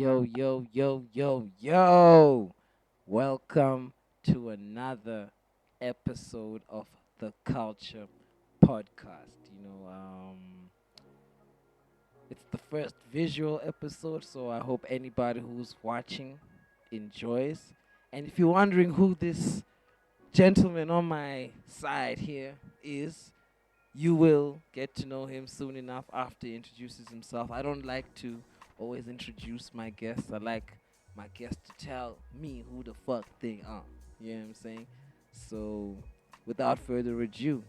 Yo, yo, yo, yo, yo. Welcome to another episode of the Culture Podcast. It's the first visual episode, so I hope anybody who's watching enjoys. And if you're wondering who this gentleman on my side here is, you will get to know him soon enough after he introduces himself. I don't like to always introduce my guests. I like my guests to tell me who the fuck they are. You know what I'm saying? So, without further ado,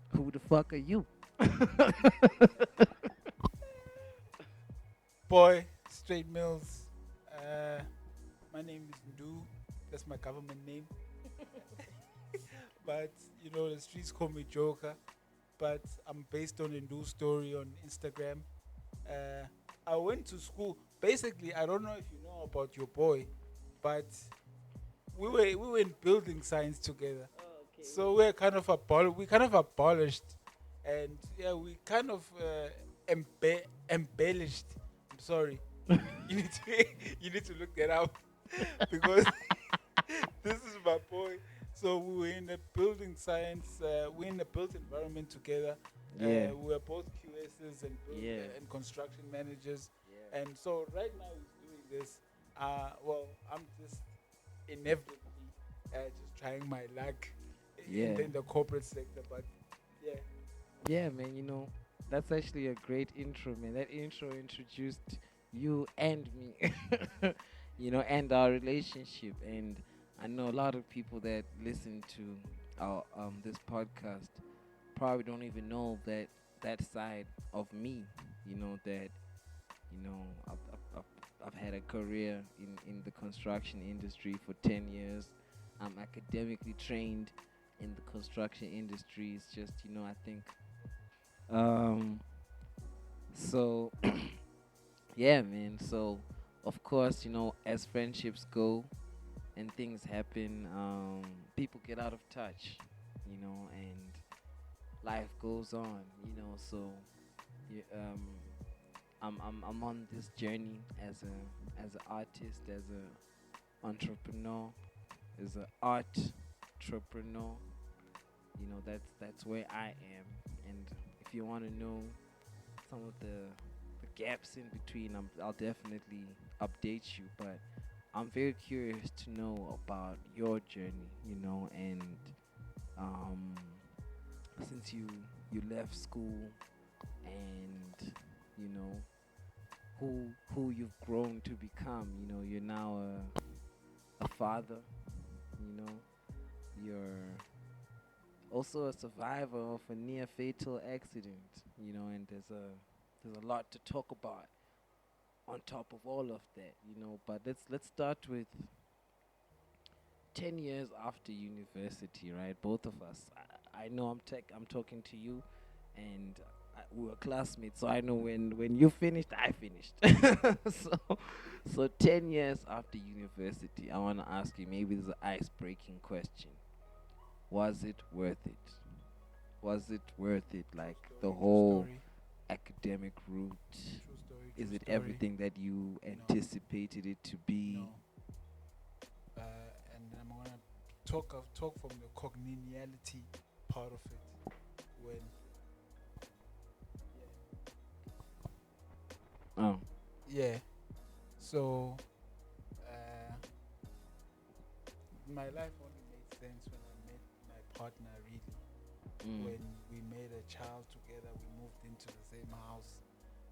who the fuck are you? Boy, straight mills. Uh, my name is Ndu. That's my government name. But the streets call me Joker. But I'm based on a Ndu story on Instagram. Uh, I went to school. Basically, I don't know if you know about your boy, but we were in building science together. So we kind of abolished, and yeah, we kind of embellished. I'm sorry, you need to you need to look that up because this is my boy. So we were in the building science, we're in the built environment together. Yeah, We were both QSs and yeah, and construction managers, yeah, and so right now he's doing this. Well, I'm just inevitably just trying my luck yeah, in the corporate sector, but yeah, yeah, man. That's actually a great intro, man. That intro introduced you and me, and our relationship. And I know a lot of people that listen to our this podcast probably don't even know that side of me. That I've had a career in the construction industry for 10 years. I'm academically trained in the construction industry. It's just I think um so yeah, man. So of course, as friendships go and things happen, people get out of touch, and life goes on, so yeah, I'm on this journey as an artist, as a entrepreneur, as an art entrepreneur. That's where I am. And if you want to know some of the gaps in between, I'll definitely update you. But I'm very curious to know about your journey, and um, since you left school, and you know who you've grown to become. You're now a father. You know, you're also a survivor of a near fatal accident. And there's a lot to talk about on top of all of that. But let's start with 10 years after university, right? Both of us. I know I'm talking to you, and we were classmates, so I know when you finished, I finished. so so 10 years after university, I want to ask you, maybe this is an ice breaking question. Was it worth it? Was it worth it? Like the true whole story, academic route? true story, Is true it story. everything that you No, anticipated it to be? no. And I'm gonna talk from the cognitionality part of it. When Oh, yeah, so uh, my life only made sense when I met my partner. Really, mm, when we made a child together, we moved into the same house,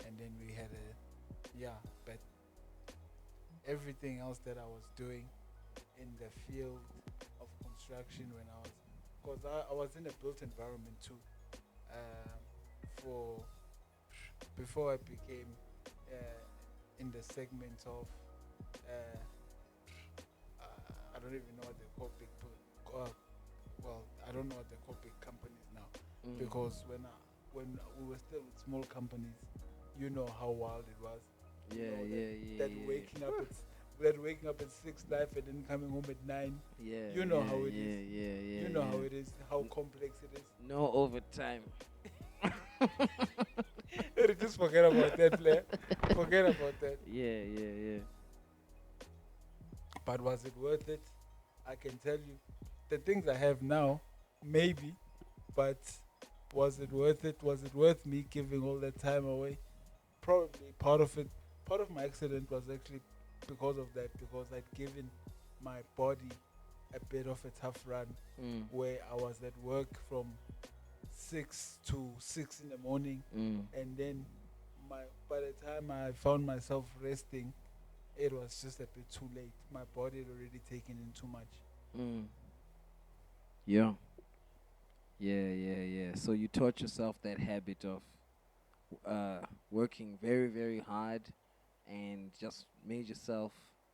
and then we had a yeah. But everything else that I was doing in the field of construction when I was, because I was in a built environment too, um, for before I became in the segment of uh, I don't even know what they call well, I don't know what they call big companies now, mm. because when we were still with small companies, you know how wild it was. You Yeah, know yeah, that yeah, waking up at 6 life and then coming home at 9. yeah, You know yeah, how it is. yeah, yeah, You yeah, know how yeah. it is. How complex it is. No overtime. Just forget about that, player. Forget about that. Yeah, yeah, yeah. But was it worth it? I can tell you, the things I have now, maybe, but was it worth it? Was it worth me giving all that time away? Probably part of it. Part of my accident was actually because of that, because I'd given my body a bit of a tough run Mm. where I was at work from 6 to 6 in the morning, Mm. and then by the time I found myself resting, it was just a bit too late. My body had already taken in too much. Mm. Yeah. Yeah, yeah, yeah. So you taught yourself that habit of working very, very hard and just made yourself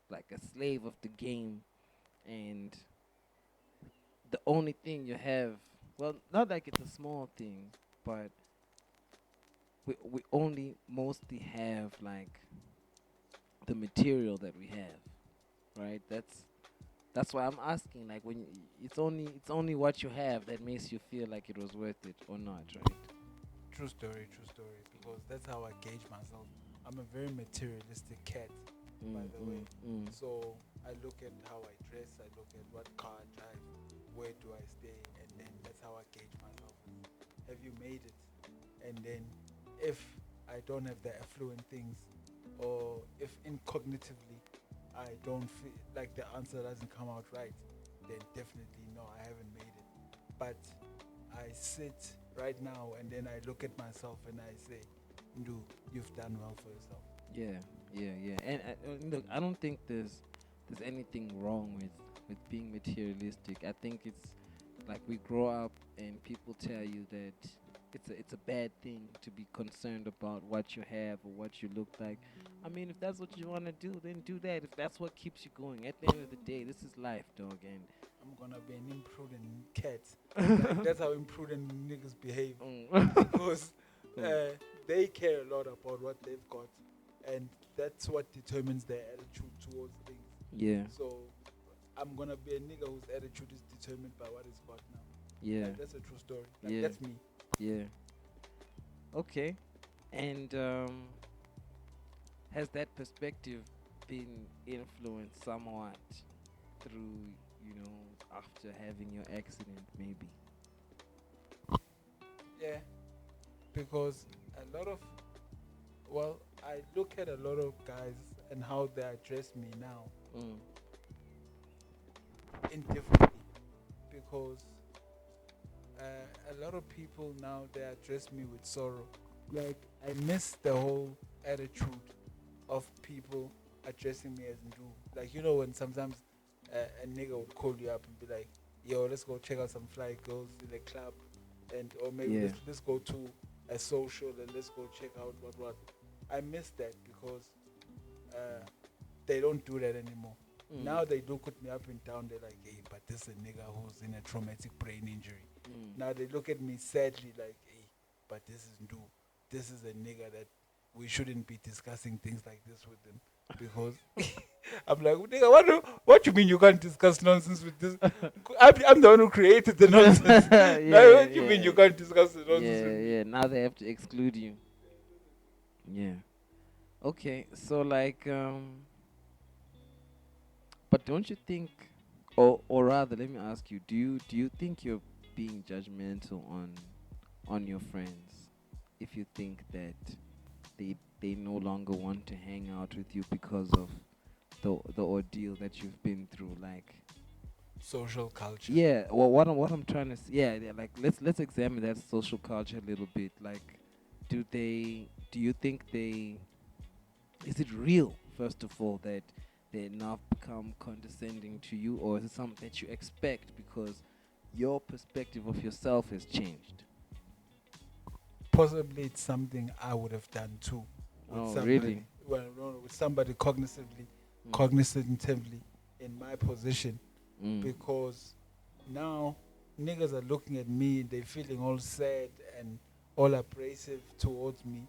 like a slave of the game. And the only thing you have, well, not like it's a small thing, but we only mostly have like the material that we have, right? That's why I'm asking. Like when it's only what you have that makes you feel like it was worth it or not, right? True story, true story. Because that's how I gauge myself. I'm a very materialistic cat, by Mm, the way. mm, mm, So I look at how I dress, I look at what car I drive, where do I stay, and then that's how I gauge myself. Have you made it? And then if I don't have the affluent things, or if incognitively I don't feel like the answer doesn't come out right, then definitely no, I haven't made it. But I sit right now and then I look at myself and I say, Ndu, you've done well for yourself. yeah, yeah, yeah. And look, I don't think there's anything wrong with being materialistic. I think it's like we grow up and people tell you that it's a bad thing to be concerned about what you have or what you look like. I mean, if that's what you want to do, then do that. If that's what keeps you going, at the end of the day, this is life, dog. I'm gonna be an imprudent cat. Like And that's how imprudent niggas behave mm. because uh, they care a lot about what they've got, and that's what determines their attitude towards things. Yeah, So I'm gonna be a nigga whose attitude is determined by what he's got now. yeah, Like that's a true story. Like yeah, that's me. yeah. Okay. And has that perspective been influenced somewhat through, after having your accident, maybe? Yeah, because a lot of I look at a lot of guys and how they address me now Mm. indifferently because a lot of people now they address me with sorrow. Like I miss the whole attitude of people addressing me as Ndu. Like when sometimes a nigga would call you up and be like, "Yo, let's go check out some fly girls in the club," and or maybe Yeah. let's go to a social and let's go check out what. I miss that because uh, they don't do that anymore. Mm. Now they look at me up and down. They're like, "Hey, but this is a nigga who's in a traumatic brain injury." Mm. Now they look at me sadly like, "Hey, but this is Ndu. This is a nigga that we shouldn't be discussing things like this with them because." I'm like, nigga, what you mean you can't discuss nonsense with this? I'm the one who created the nonsense. Now, Yeah, what you mean yeah, you can't discuss the nonsense yeah, with me? yeah. Now they have to exclude you. Yeah. Okay. So like, but don't you think, or rather, let me ask you, do you think you're being judgmental on your friends if you think that they no longer want to hang out with you because of the ordeal that you've been through? Like, Social culture. yeah. Well, what I'm trying to yeah, like let's examine that social culture a little bit. Like, do you think is it real, first of all, that they now become condescending to you, or is it something that you expect because your perspective of yourself has changed? Possibly it's something I would have done too with Oh, somebody. really? Well, no, with somebody Mm. cognitively in my position Mm. because now niggas are looking at me, they feeling all sad and all abrasive towards me,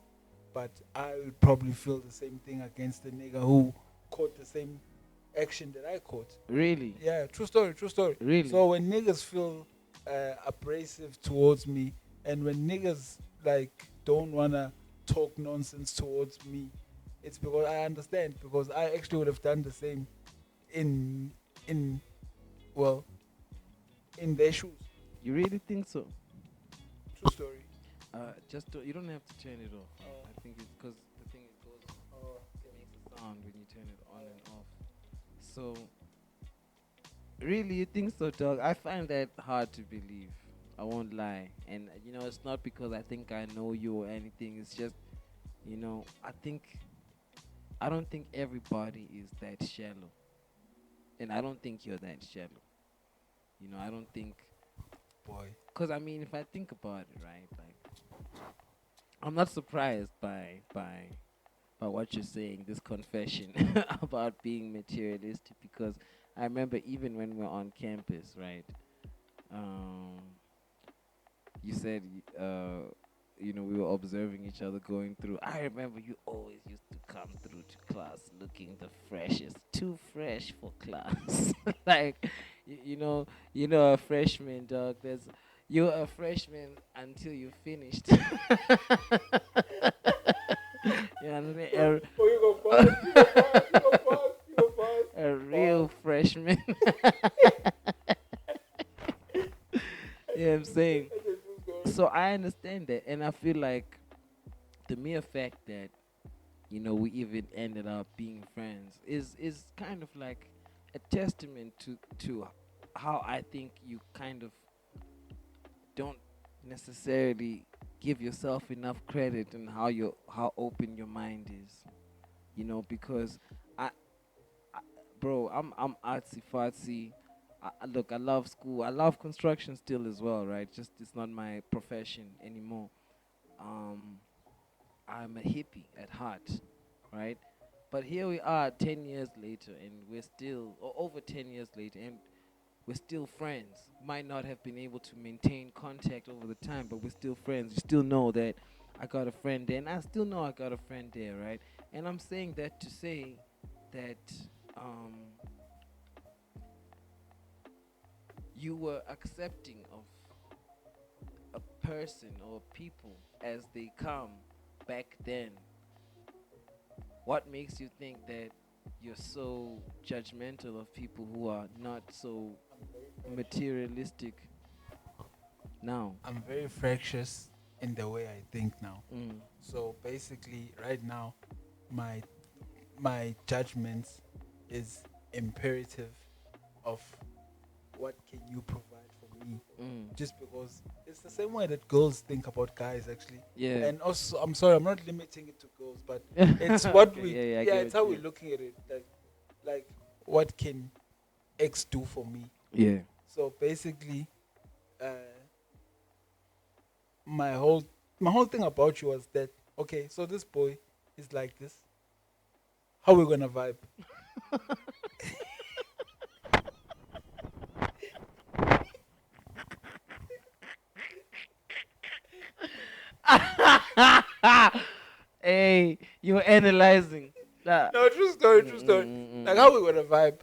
but I will probably feel the same thing against the nigga who caught the same action that I caught. Really? Yeah, true story, true story. Really? So when niggas feel abrasive towards me, and when niggas like don't wanna talk nonsense towards me, it's because I understand because I actually would have done the same in in well in their shoes. You really think so? True story. You don't have to turn it off. Oh, I think it's because the thing it goes, oh, it makes a sound when you turn it on and off. So really, you think so, dog? I find that hard to believe. I won't lie, and it's not because I think I know you or anything. It's just, I don't think everybody is that shallow, and I don't think you're that shallow. I don't think, boy. cause I mean, if I think about it, right, like I'm not surprised by what you're saying, this confession about being materialistic, because I remember even when we're on campus, right? Um, you said, we were observing each other going through. I remember you always used to come through to class looking the freshest, too fresh for class. Like, a freshman, dog. You're a freshman until you finished. You know what I mean? Oh, you go fast, you go fast, you go fast, you go fast. A real freshman. You know what I'm saying? That's a true story. So I understand that, and I feel like the mere fact that we even ended up being friends is kind of like a testament to how I think you kind of don't necessarily give yourself enough credit and how open your mind is. Because I, I bro, I'm artsy fartsy. Look, I love school. I love construction still as well, right? Just it's not my profession anymore. Um, I'm a hippie at heart, right? But here we are 10 years later, and we're still, or over 10 years later, and we're still friends. Might not have been able to maintain contact over the time, but we're still friends. You still know that I got a friend there, and I still know I got a friend there, right? And I'm saying that to say that um, you were accepting of a person or people as they come back then. What makes you think that you're so judgmental of people who are not so materialistic now? I'm very fractious in the way I think now. Mm. So basically, right now, my my judgments is imperative of what can you provide for me. Mm. Just because it's the same way that girls think about guys, actually. Yeah. And also, I'm sorry, I'm not limiting it to girls, but it's what Okay, we, yeah, I yeah, get it's what how you we're looking at it. Like, what can X do for me? Yeah. So basically, uh, my whole my whole thing about you was that, okay, so this boy is like this. How we gonna vibe? Hey, you're analyzing that. No, true story, true story. Like, how we gonna vibe?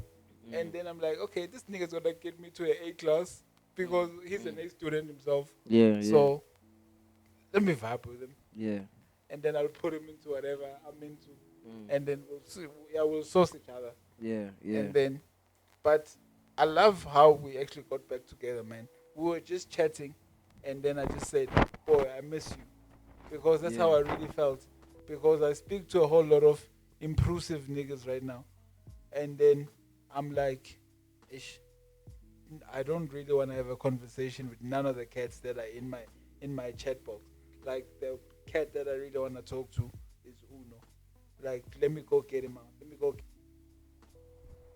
And Mm. then I'm like, okay, this nigga's gonna get me to an A class because he's an Mm. A student himself. Yeah, yeah, So let me vibe with him, yeah. and then I'll put him into whatever I'm into, Mm. and then we'll see. Yeah, we'll source each other, Yeah, yeah, and then. But I love how we actually got back together, man. We were just chatting, and then I just said, "Boy, I miss you," because that's how yeah, I really felt. Because I speak to a whole lot of impulsive niggas right now, and then I'm like, Ish, I don't really want to have a conversation with none of the cats that are in my chat box. Like the cat that I really want to talk to is Uno. Like, let me go get him out. Let me go.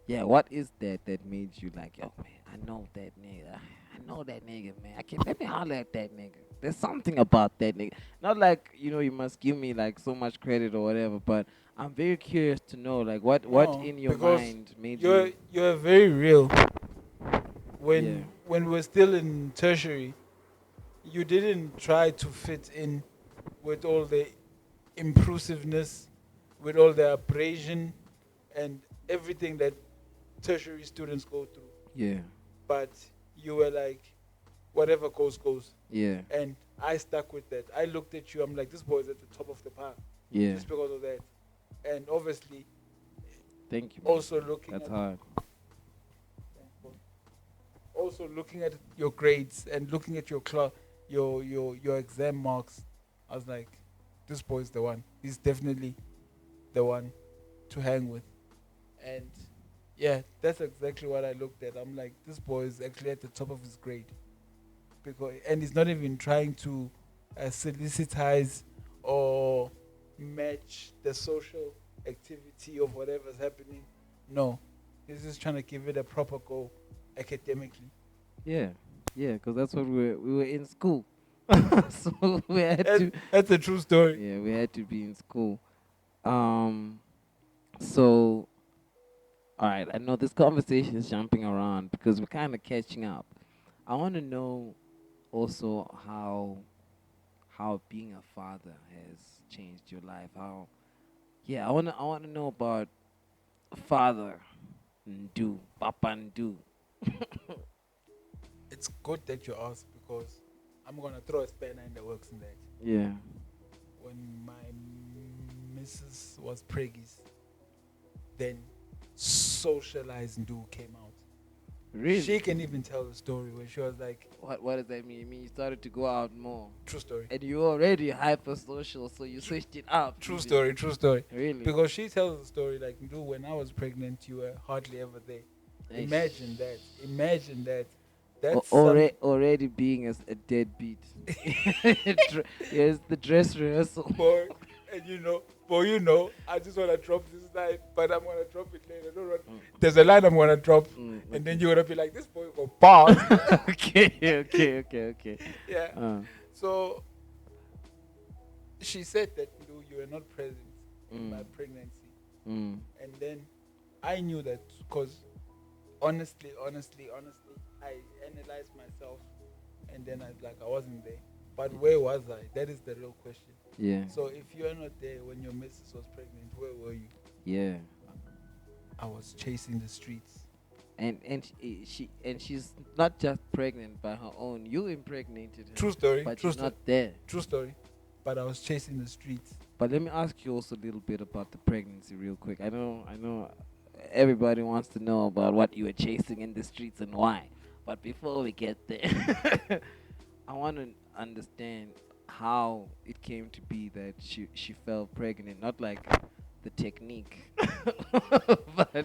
yeah. What is that made you like, yo, man? I know that nigga. I know that nigga, man. I can let me holler at that nigga. There's something about that nigga. Not like you must give me like so much credit or whatever, but I'm very curious to know like what No, in your because mind made you're you. you're very real. Yeah, When we're still in tertiary, you didn't try to fit in with all the intrusiveness, with all the abrasion and everything that tertiary students go through. yeah, But you were like, whatever goes, goes. yeah, And I stuck with that. I looked at you, I'm like, this boy is at the top of the pile yeah. just because of that. And obviously, Thank you, man. also looking That's at hard. also looking at your grades and looking at your exam marks, I was like, this boy's the one. He's definitely the one to hang with. And yeah, that's exactly what I looked at. I'm like, this boy is actually at the top of his grade, and he's not even trying to solicitize or match the social activity of whatever's happening. No, he's just trying to give it a proper go academically. Yeah, yeah, because that's what we were in school, so we had That's, to. that's a true story. Yeah, we had to be in school. Um, so all right, I know this conversation is jumping around because we're kind of catching up. I want to know also how being a father has changed your life. How yeah, I wanna know about father do papa do. It's good that you asked because I'm gonna throw a spanner in the works in that. Yeah, When my missus was preggies, then Socialize and Do came out. really. She can even tell the story where she was like, What does that mean? It mean you started to go out more, true story. and you already hyper social, so you switched it up. True even. story, true story. Really? Because she tells the story like, "Do when I was pregnant, you were hardly ever there." Imagine that. Imagine that. That's some Already being as a deadbeat. Here's the dress rehearsal. boy, and boy, I just wanna drop this line, but I'm gonna drop it later. Don't run. There's a line I'm gonna drop, and then you're gonna be like, "This boy go pass." Okay. Yeah. So she said that you were not present in my pregnancy, and then I knew that because honestly, I analyzed myself, and then I wasn't there. But where was I? That is the real question. Yeah, So if you're not there when your missus was pregnant, where were you? yeah. I was chasing the streets. And she's not just pregnant by her own. You impregnated her, True story. but True you're story. not there. True story. But I was chasing the streets. But let me ask you also a little bit about the pregnancy, real quick. I know, everybody wants to know about what you were chasing in the streets and why. But before we get there, I want to understand how it came to be that she fell pregnant. Not like the technique, but I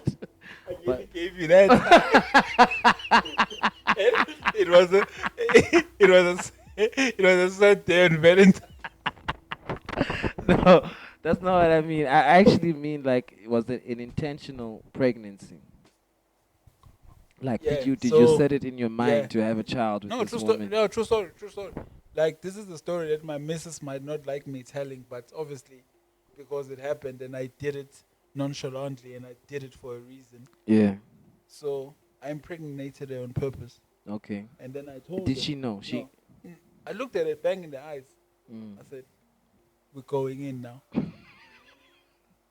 but gave you that. it was a, it was it was a sad day on Valentine. no, that's not what I mean. I actually mean like was it an intentional pregnancy? Like Yeah. did you set it in your mind Yeah. to have a child with No, this true story. woman? No, true story. True story. Like this is the story that my missus might not like me telling, but obviously, because it happened and I did it nonchalantly and I did it for a reason. Yeah. So I impregnated her on purpose, Okay. and then I told Did her. she know? She. No. I looked at her bang in the eyes. Mm. I said, "We're going in now."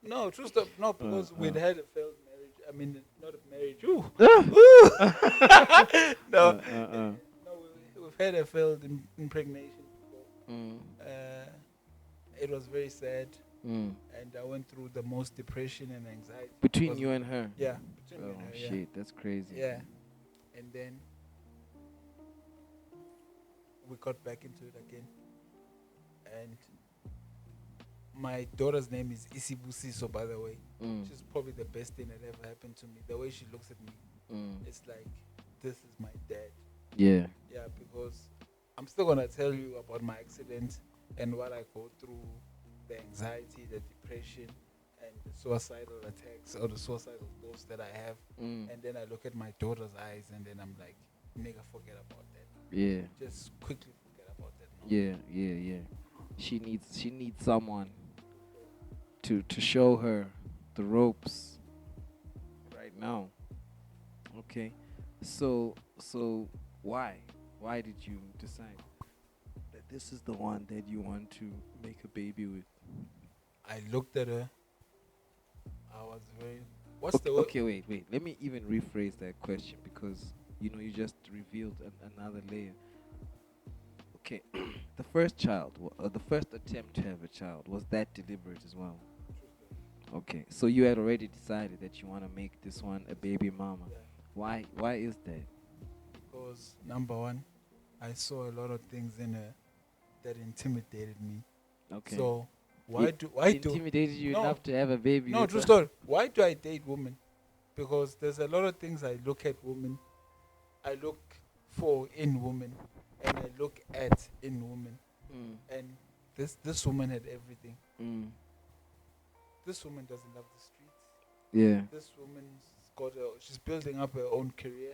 No, true stuff. No, because we'd had a failed marriage. I mean, not a marriage. Ooh. No, no, we've had a failed impregnation before. Mm. It was very sad, Mm. and I went through the most depression and anxiety. Between Because- you and her. Yeah, between me Oh and her, yeah. shit, that's crazy. Yeah, and then we got back into it again, and my daughter's name is Isibusiso, by the way. Mm. She's probably the best thing that ever happened to me. The way she looks at me, Mm. it's like, this is my dad. Yeah. Yeah, because I'm still gonna tell you about my accident and what I go through, the anxiety, the depression, and the suicidal attacks or the suicidal thoughts that I have. Mm. And then I look at my daughter's eyes, and then I'm like, nigga, forget about that. Yeah. Just quickly forget about that. No. Yeah. She needs someone to show her the ropes right now. Okay. So why did you decide that this is the one that you want to make a baby with? I looked at her. I was very. What's the word? Okay, wait. Let me even rephrase that question because you just revealed another layer. Okay, the first child, the first attempt to have a child, was that deliberate as well? Okay, so you had already decided that you want to make this one a baby mama. Yeah. Why is that? because number one, I saw a lot of things in her that intimidated me. Okay. So It why do intimidated you no enough to have a baby no with true her? story? Why do I date women? Because there's a lot of things I look at women, I look for in women, and I look at in women, Mm. and this woman had everything. Mm. This woman doesn't love the streets. Yeah. This woman's she's building up her own career.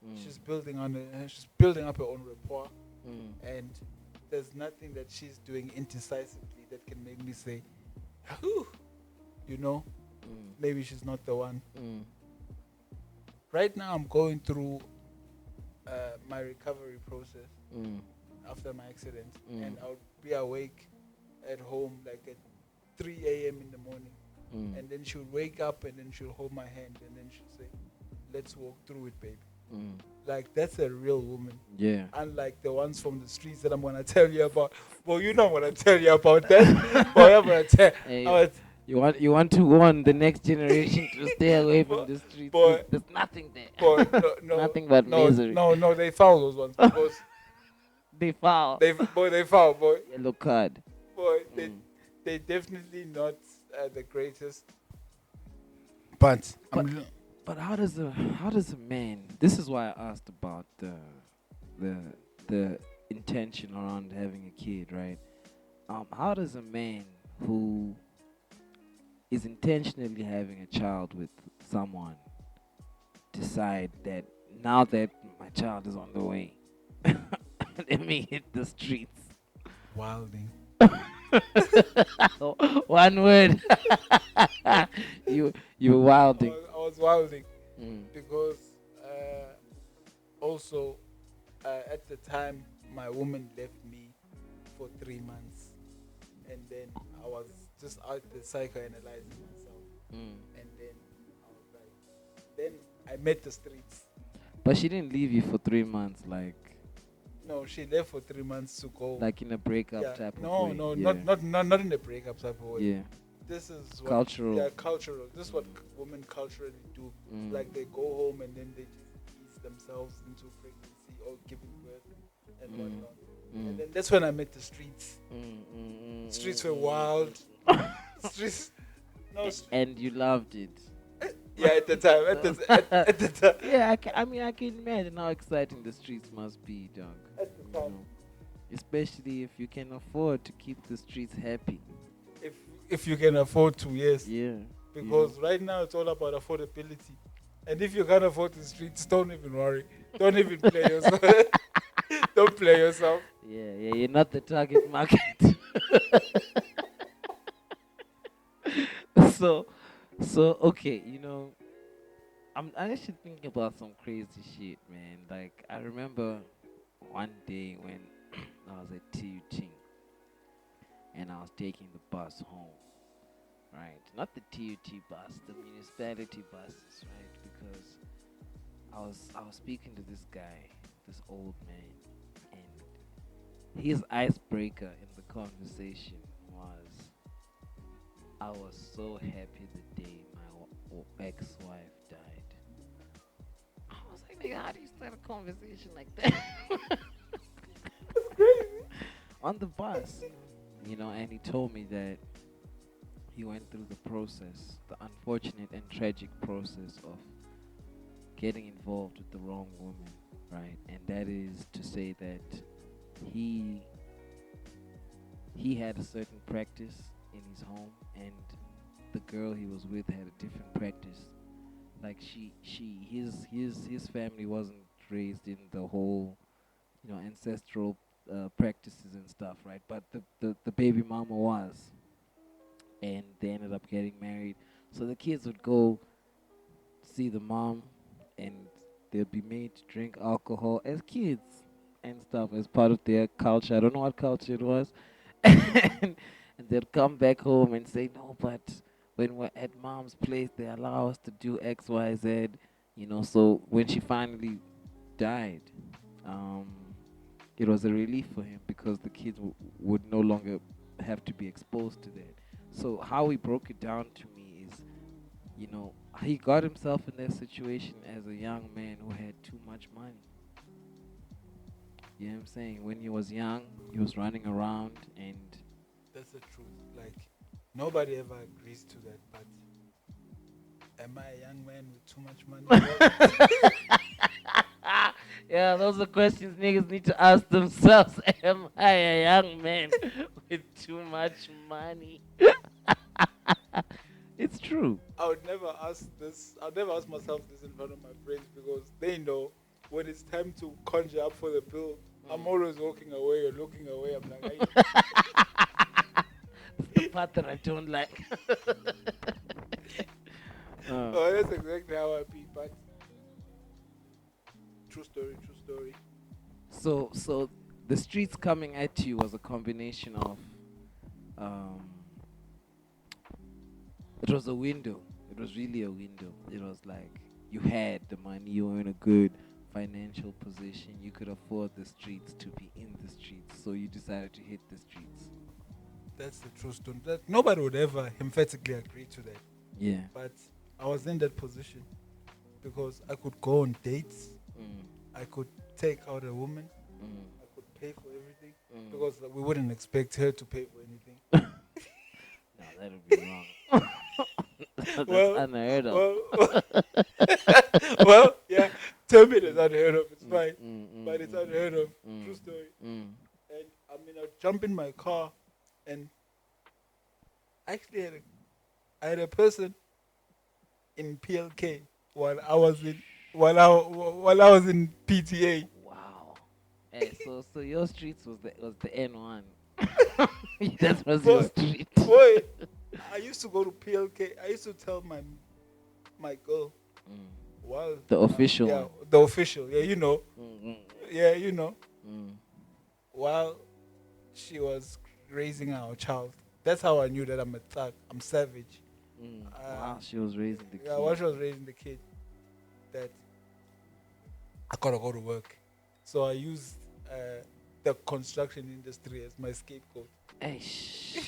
Mm. She's building up her own rapport, Mm. and there's nothing that she's doing indecisively that can make me say, "Whew," you know, Mm. maybe she's not the one. Mm. Right now, I'm going through my recovery process Mm. after my accident, Mm. and I'll be awake at home like at 3 a.m. in the morning, Mm. and then she'll wake up and then she'll hold my hand and then she'll say, "Let's walk through it, baby." Mm. Like that's a real woman. Yeah. Unlike the ones from the streets that I'm gonna tell you about. Well, you know what I'm telling you about that. But I'm gonna tell. Hey, I'm you want to warn the next generation to stay away from But- the streets. but- There's nothing there. but no, Nothing but no, misery. no, they foul those ones because They foul. they foul, boy, Yellow card. boy, Mm. they definitely not the greatest. But But how does a man? This is why I asked about the the intention around having a kid, right? How does a man who is intentionally having a child with someone decide that now that my child is on the way, let me hit the streets? wilding. One word. you were wilding. I was wilding Mm. because also at the time my woman left me for 3 months, and then I was just out there psychoanalyzing myself, Mm. and then I was like, then I met the streets. But she didn't leave you for 3 months, No, she left for 3 months to go. like in a breakup yeah, type no, of way. no, Yeah. not in the breakup type of way. Yeah. This is what, Cultural. Yeah, cultural. This is what women culturally do. Mm. Like they go home and then they just ease themselves into pregnancy or giving birth and Mm. whatnot. Mm. And then that's when I met the streets. Streets were wild. Streets. No. And you loved it. Yeah, at the time. At the time. Yeah, I can imagine how exciting the streets must be, dog. At the You time. know, especially if you can afford to keep the streets happy. If you can afford to, yes. Yeah. Because right now it's all about affordability. And if you can't afford the streets, don't even worry. Don't even play yourself. Don't play yourself. Yeah, you're not the target market. so okay, I'm actually thinking about some crazy shit, man. Like I remember one day when I was at TUT and I was taking the bus home. Right, not the TUT bus, the municipality buses, right? Because I was speaking to this guy, this old man, and his icebreaker in the conversation was, I was so happy the day my ex-wife died. I was like, nigga, how do you start a conversation like that? On the bus, and he told me that he went through the process, the unfortunate and tragic process of getting involved with the wrong woman, right? And that is to say that he had a certain practice in his home, and the girl he was with had a different practice. Like his family wasn't raised in the whole, ancestral practices and stuff, right? But the baby mama was, and they ended up getting married. So the kids would go see the mom, and they'd be made to drink alcohol as kids and stuff as part of their culture. I don't know what culture it was. and they'd come back home and say, no, but when we're at mom's place, they allow us to do X, Y, Z. So when she finally died, um, it was a relief for him because the kids would no longer have to be exposed to that. So how he broke it down to me is, he got himself in that situation as a young man who had too much money, You know what I'm saying? When he was young, he was running around and That's the truth. Like nobody ever agrees to that. But am I a young man with too much money? Well, yeah, those are questions niggas need to ask themselves. Am I a young man with too much money? It's true. I would never ask this. I'll never ask myself this in front of my friends because they know when it's time to conjure up for the bill. I'm always walking away or looking away. I'm like, It's the part that I don't like. uh, oh, that's exactly how I be. But true story, true story. so the streets coming at you was a combination of um, it was a window. It was really a window. It was like you had the money, you were in a good financial position, you could afford the streets to be in the streets, so you decided to hit the streets. That's the true story. That nobody would ever emphatically agree to that. Yeah. But I was in that position because I could go on dates. Mm, I could take out a woman. mm, I could pay for everything mm. because we wouldn't expect her to pay for anything. No, that would be wrong. That's Well, unheard of. well, well, yeah. Tell me that's unheard of. It's Mm, fine, mm, mm, but it's mm, unheard of. mm, True story. mm. And I mean, I jump in my car, and I actually I had a person in PLK while I was in while I was in PTA. Wow. Hey, so your streets was the N1. That was your Boy, street. boy, I used to go to PLK. I used to tell my girl Mm. while The official yeah, one. the official, yeah, Mm, mm, yeah, you know, mm. while she was raising our child. That's how I knew that I'm a thug. I'm savage. Mm. Uh, Wow, she was raising the yeah, while kid. she was raising the kid, that I gotta go to work. So I used the construction industry as my scapegoat. Eish.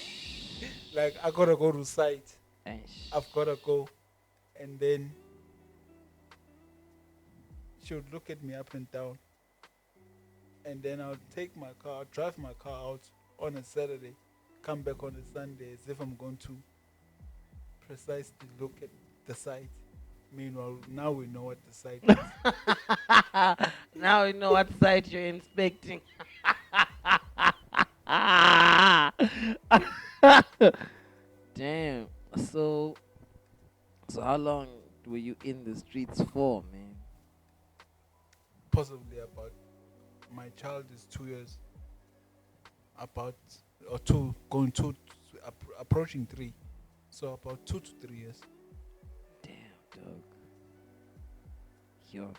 Like I gotta go to site. Eish. I've gotta go, and then she would look at me up and down, and then I'll take my car, drive my car out on a Saturday, come back on a Sunday as if I'm going to precisely look at the site. Meanwhile, now we know what the site is. Now we know what site you're inspecting. Damn. So so how long were you in the streets for, man? Possibly about my child is 2 years, about or two going two, approaching 3, so about 2 to 3 years. Damn, dog. Yo.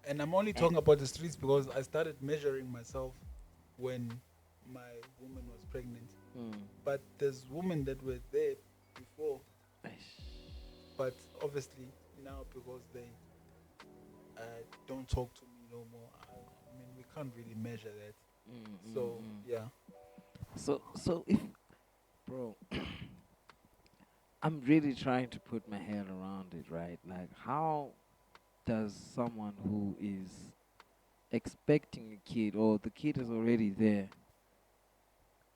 And I'm only talking about the streets because I started measuring myself when my woman was pregnant. Mm. But there's women that were there before, Eish. but obviously now because they don't talk to me no more. I mean, we can't really measure that. Mm, So mm, mm. yeah, So if bro, I'm really trying to put my head around it, right? Like how does someone who is expecting a kid or the kid is already there,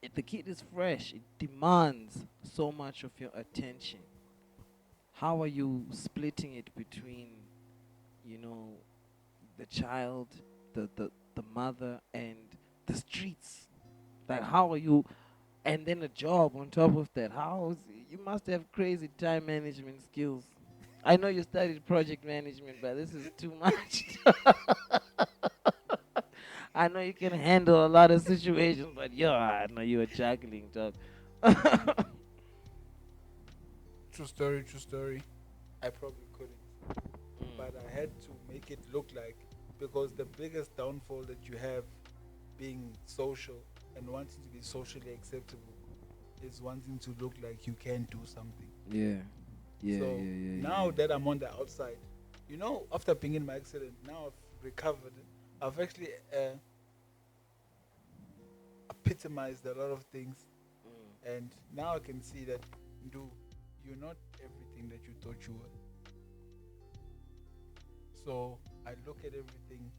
if the kid is fresh, it demands so much of your attention. How are you splitting it between, you know, the child, the mother and the streets? Like how are you, and then a job on top of that? You must have crazy time management skills. I know you studied project management, but this is too much. I know you can handle a lot of situations, but yo, I know you are juggling, dog. true story, true story. I probably couldn't, Mm, but I had to make it look like, because the biggest downfall that you have being social and wanting to be socially acceptable is wanting to look like you can do something. yeah, yeah, So yeah, yeah. now yeah. that I'm on the outside, after being in my accident, now I've recovered. I've actually epitomized a lot of things, Mm, and now I can see that, do you're not everything that you thought you were. So I look at everything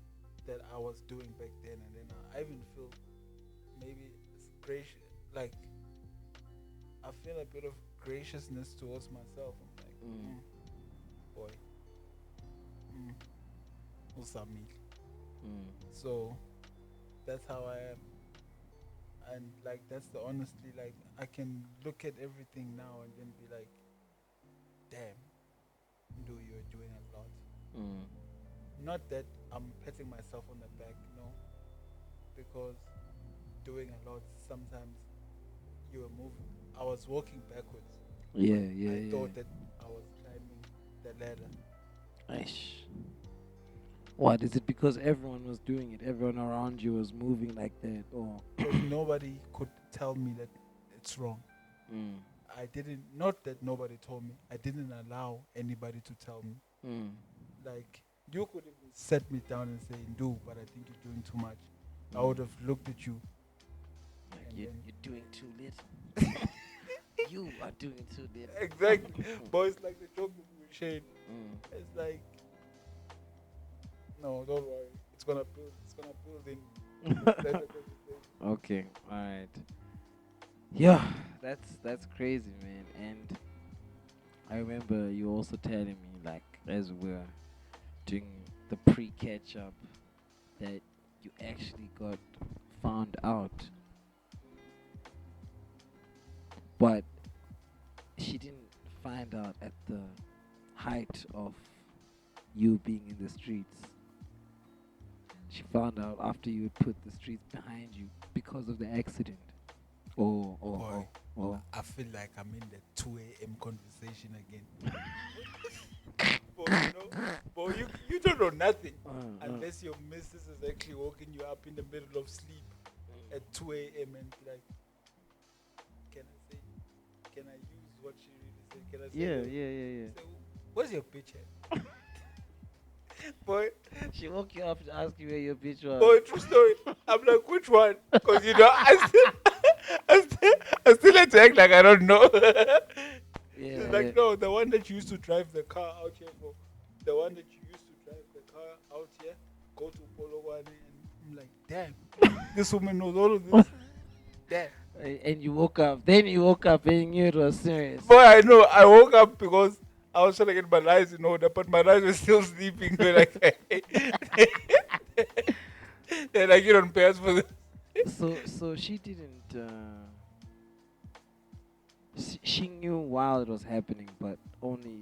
that I was doing back then, and then I even feel maybe it's gracious. Like I feel a bit of graciousness towards myself. I'm like, Mm. boy, mm, usamile. Mm. So that's how I am, and like that's the honesty. Like I can look at everything now and then be like, damn, do you're doing a lot. Mm. Not that I'm patting myself on the back, no, because doing a lot sometimes you were moving. I was walking backwards, Yeah, but yeah, I yeah. thought that I was climbing the ladder. Aish. What is it? Because everyone was doing it. Everyone around you was moving like that. Or Because nobody could tell me that it's wrong. mm. I didn't, not that nobody told me, I didn't allow anybody to tell me. Mm. Like, you could even set me down and say, do, but I think you're doing too much. I Mm. would have looked at you. Like And you're, then, you're doing too little. You are doing too little. exactly. But it's like the joke with Shane. Mm. It's like, no, don't worry. It's gonna build. It's gonna build in. That's a conversation. Okay, all right. Yeah, that's crazy, man. And I remember you also telling me, like, as we're doing the pre-catch up, that you actually got found out, but she didn't find out at the height of you being in the streets. She found out after you had put the streets behind you because of the accident. Boy, Oh. I feel like I'm in the 2 a.m. conversation again. Boy, you know, boy, you don't know nothing unless your missus is actually waking you up in the middle of sleep at 2 a.m. and be like, can I say, can I use what she really said? Can I say, Yeah. say where's your bitch at? Boy, She woke you up to ask you where your bitch was. boy, true story. I'm like, which one? Because, you know, I still had to act like I don't know. Yeah, She's yeah. like, no, the one that you used to drive the car out here for. The one that you used to drive the car out here, go to Polokwane. And I'm like, damn, this woman knows all of this. Damn. And you woke up. Then you woke up and you knew it was serious. Boy, I know. I woke up because I was trying to get my lies in order, but my lies were still sleeping. They're like, they're like, you don't pay us for this. So she didn't. She knew while it was happening, but only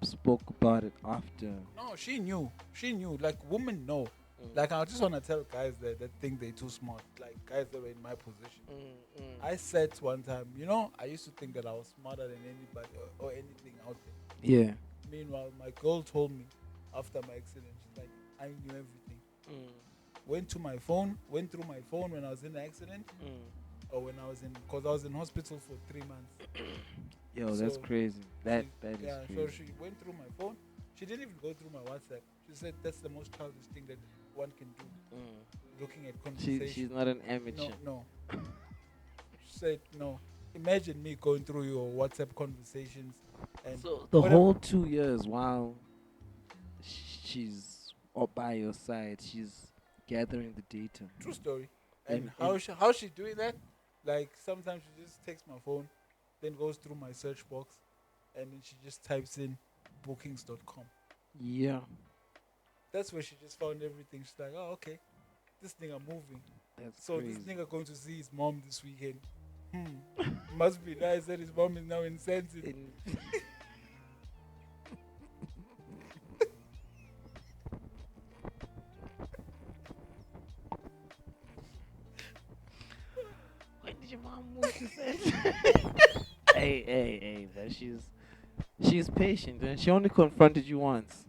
spoke about it after. No, she knew. She knew. Like, women know. Mm. Like, I just want to tell guys that think they're too smart. Like, guys that were in my position. I said one time, you know, I used to think that I was smarter than anybody or anything out there. Yeah. Meanwhile, my girl told me after my accident, she's like, I knew everything. Went through my phone when I was in the accident, or when I was because I was in hospital for 3 months. Yo, that's So crazy. That is yeah, crazy. so she went through my phone. She didn't even go through my WhatsApp. She said that's the most childish thing that one can do. Looking at conversations. She's not an amateur. No. She said no. Imagine me going through your WhatsApp conversations and So the whatever. whole 2 years while she's up by your side, she's gathering the data. True story. And And how's she doing that? Like sometimes she just takes my phone, then goes through my search box, and then she just types in bookings.com. yeah, That's where she just found everything. She's like, oh okay, this nigga moving. that's So crazy. this nigga going to see his mom this weekend. Must be nice that his mom is now insensitive. In- when did your mom move to Sense? Hey, but she's patient and she only confronted you once.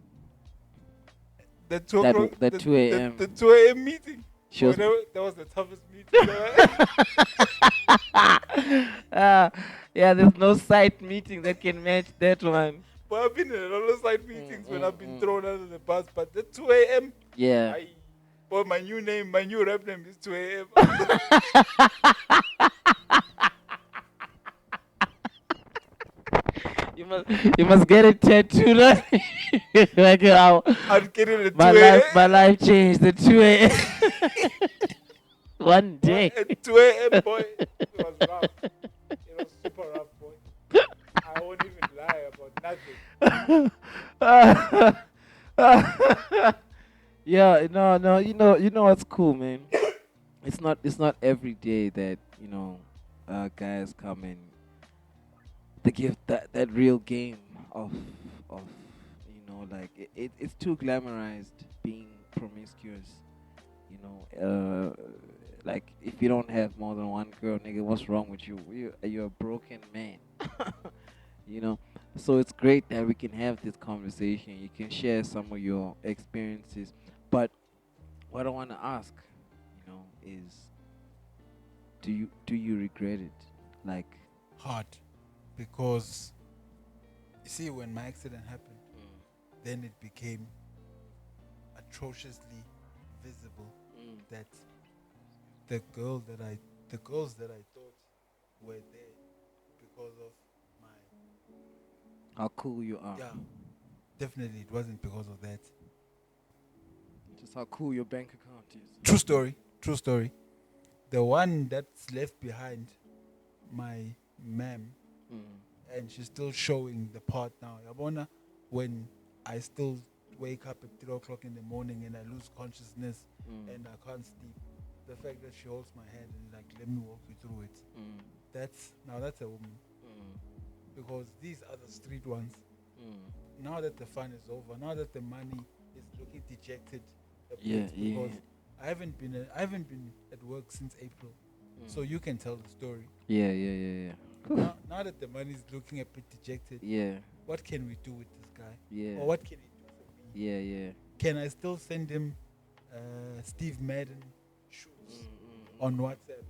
The 2 That o'clock, that 2 a.m. The 2 a.m. meeting. She was That was the toughest meeting. yeah, there's no site meeting that can match that one. But I've been in a lot of side meetings when I've been mm. thrown under the bus. But the 2 a.m. Yeah. Boy, my new rap name is 2 a.m. You you must get it tattooed on. Like how I'd get it at my 2 life my a.m. life changed at 2 a.m. one Boy, day. at 2 a.m., boy, it was rough. It was super rough, boy. I won't even lie about nothing. Yeah, no, you know what's cool, man. It's not every day that guys come and they give that real game of like it's too glamorized being promiscuous. Like if you don't have more than one girl, nigga, what's wrong with you? You're a broken man. you know. So it's great that we can have this conversation. You can share some of your experiences. But what I want to ask, is do you regret it? Like, Hard. Because, you see, when my accident happened, then it became atrociously visible that the girl that the girls that I thought were there because of my, how cool you are. yeah, definitely it wasn't because of that. Just how cool your bank account is. True story. True story. The one that's left behind, my ma'am, Mm. and she's still showing the part now. Yabona, when I still wake up at 3 o'clock in the morning and I lose consciousness Mm. and I can't sleep. The fact that she holds my hand and like, let me walk you through it. Mm. That's a woman. Mm. Because these are the street ones. Mm. Now that the fun is over, now that the money is looking dejected a Yeah, bit, yeah. because I haven't been at work since April, so you can tell the story. Yeah, yeah, yeah, yeah. Now that the money is looking a bit dejected, Yeah, what can we do with this guy? yeah, Or what can he do for me? yeah, yeah. Can I still send him Steve Madden shoes on WhatsApp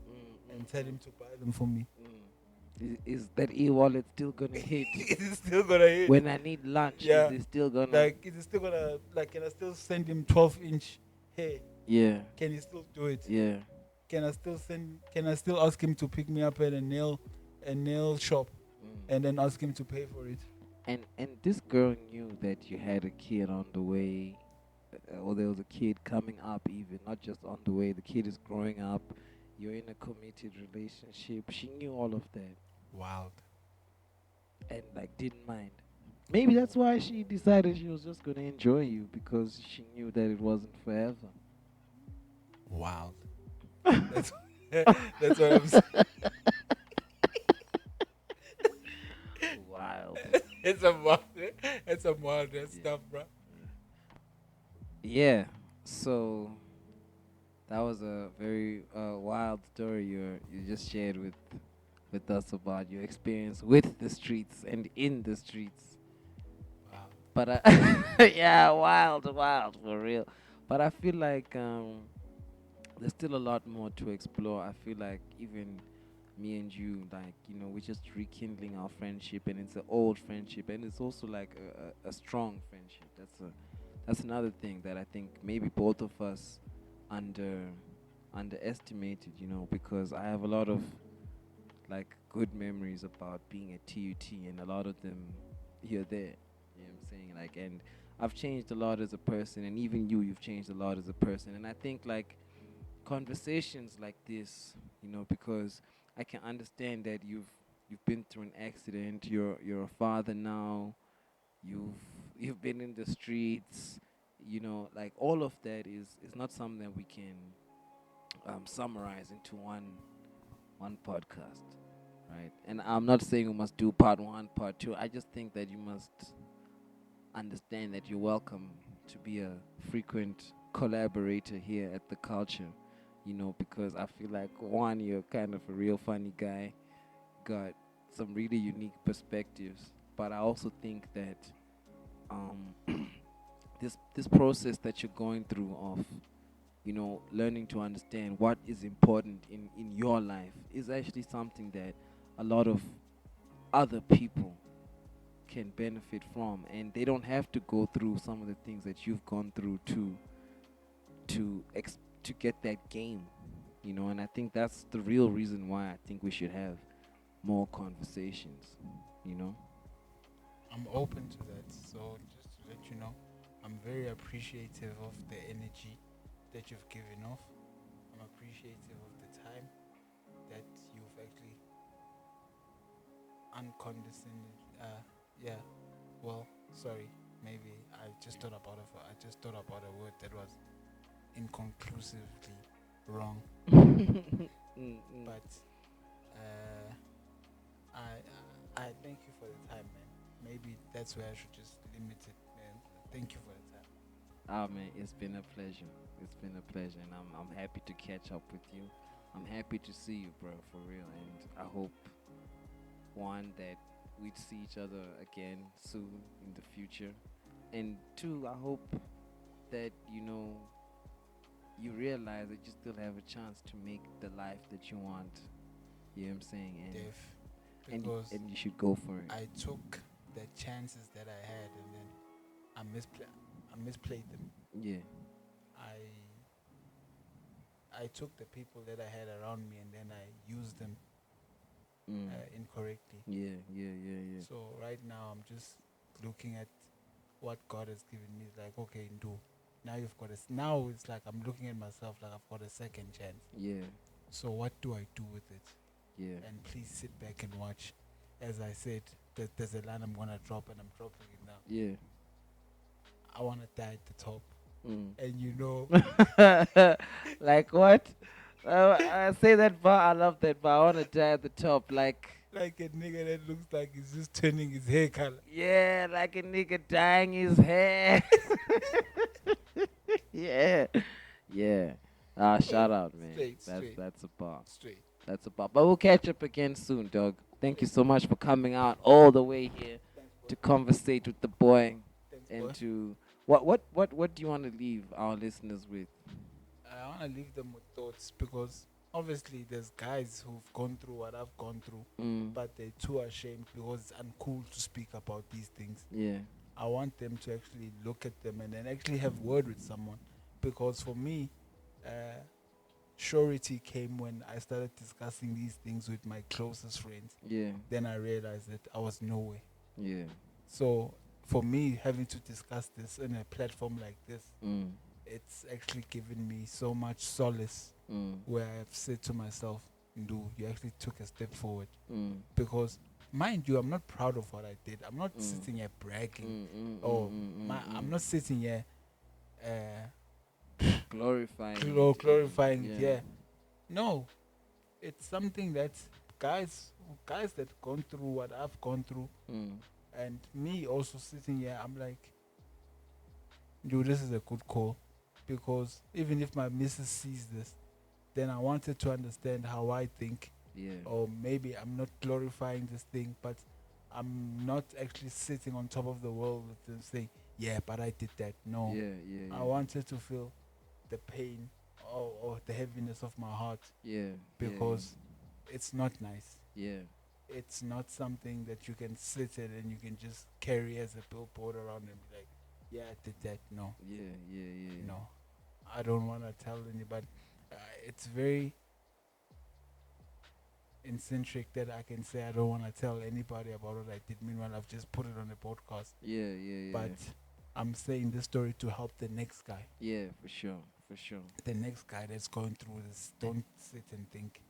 and tell him to buy them for me? Is that e-wallet still gonna hit Is it still gonna hit? when I need lunch? Yeah. Is it still gonna? Like, is it still gonna, like, can I still send him 12-inch hair? Yeah, Can he still do it? yeah. Can I still ask him to pick me up at a nail shop and then ask him to pay for it? And this girl knew that you had a kid on the way, or there was a kid coming up, even not just on the way. The kid is growing up. You're in a committed relationship. She knew all of that Wild. and like didn't mind. Maybe that's why she decided she was just gonna enjoy you because she knew that it wasn't forever. Wild. That's that's what I'm saying. Wild. It's a wild, it's some wild stuff, bro. Yeah. So that was a very wild story you just shared with us about your experience with the streets and in the streets. Wow. But yeah, wild for real. But I feel like there's still a lot more to explore. I feel like even me and you, like we're just rekindling our friendship, and it's an old friendship, and it's also like a strong friendship. That's another thing that I think maybe both of us underestimated, because I have a lot of like good memories about being at TUT, and a lot of them here there. You know what I'm saying? Like, and I've changed a lot as a person, and even you've changed a lot as a person. And I think like conversations like this, because I can understand that you've been through an accident. You're a father now. You've you've been in the streets. Like all of that is not something that we can summarize into one podcast, right? And I'm not saying we must do part one, part two. I just think that you must understand that you're welcome to be a frequent collaborator here at the culture, because I feel like one, you're kind of a real funny guy, got some really unique perspectives, but I also think that um, this process that you're going through of learning to understand what is important in your life is actually something that a lot of other people can benefit from, and they don't have to go through some of the things that you've gone through to get that game, and I think that's the real reason why I think we should have more conversations, you know. I'm open to that. So just to let you know, I'm very appreciative of the energy that you've given off. I'm appreciative of the time that you've actually uncondescended. Yeah. Well, sorry. Maybe I just thought about a word that was inconclusively wrong. Mm-mm. But uh, I thank you for the time, man. Maybe that's where I should just limit it, man. Thank you for the time. Oh man, it's been a pleasure. It's been a pleasure, and I'm happy to catch up with you. I'm happy to see you, bro, for real. And I hope one that we'd see each other again soon in the future, and two, I hope that you realize that you still have a chance to make the life that you want. You know what I'm saying? Def, And because and you should go for it. I took the chances that I had, and then I misplayed them. Yeah. I I took the people that I had around me, and then I used them Mm. incorrectly. Yeah. Yeah. Yeah. Yeah. So right now I'm just looking at what God has given me. It's like, okay, do now you've got now it's like I'm looking at myself like I've got a second chance. Yeah. So what do I do with it? Yeah. And please sit back and watch. As I said, there's a line I'm gonna drop, and I'm dropping it now. Yeah. I wanna die at the top, Mm. and you know, Like what? I say that bar. I love that bar. I wanna die at the top. Like like a nigga that looks like he's just turning his hair color. yeah, like a nigga dyeing his hair. Yeah. Yeah. Shout out, man. Straight, That's straight, that's a bar. straight. That's a bar. But we'll catch up again soon, dog. Thank you so much for coming out all the way here Thanks, boy. to conversate with the boy Thanks, boy. and to what do you want to leave our listeners with? I wanna leave them with thoughts because obviously there's guys who've gone through what I've gone through, Mm. but they're too ashamed because it's uncool to speak about these things. Yeah. I want them to actually look at them and then actually have word with someone, because for me, uh, surety came when I started discussing these things with my closest friends. Yeah. Then I realized that I was nowhere. Yeah. So for me, having to discuss this in a platform like this, Mm. it's actually given me so much solace, Mm. where I've said to myself, "Ndu, you actually took a step forward." Mm. Because, mind you, I'm not proud of what I did. I'm not Mm. sitting here bragging. Mm. Mm. Oh, Mm. I'm not sitting here Glorifying glorifying it. yeah. Yeah, no, it's something that guys that gone through what I've gone through, Mm. and me also sitting here, I'm like, dude, this is a good call, because even if my missus sees this, then I wanted to understand how I think, Yeah. or maybe I'm not glorifying this thing, but I'm not actually sitting on top of the world with them saying, yeah, but I did that. No, Yeah. Yeah. I Yeah. wanted to feel the pain, or the heaviness of my heart, Yeah. because it's not nice. Yeah. It's not something that you can sit in and you can just carry as a billboard around and be like, yeah, I did that. No, Yeah. Yeah. Yeah. Yeah. no, I don't want to tell anybody. It's very eccentric that I can say I don't want to tell anybody about what I did. Meanwhile, I've just put it on a podcast. Yeah. Yeah. Yeah. But I'm saying this story to help the next guy. Yeah. For sure. For sure. The next guy that's going through this. Don't sit and think.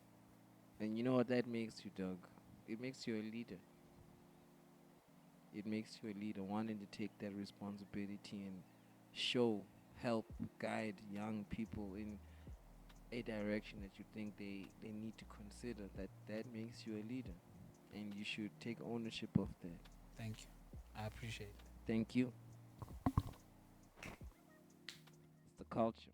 And you know what that makes you, Doug? It makes you a leader. It makes you a leader, wanting to take that responsibility and show, help, guide young people in a direction that you think they need to consider. That makes you a leader. And you should take ownership of that. Thank you. I appreciate it. Thank you. It's the culture.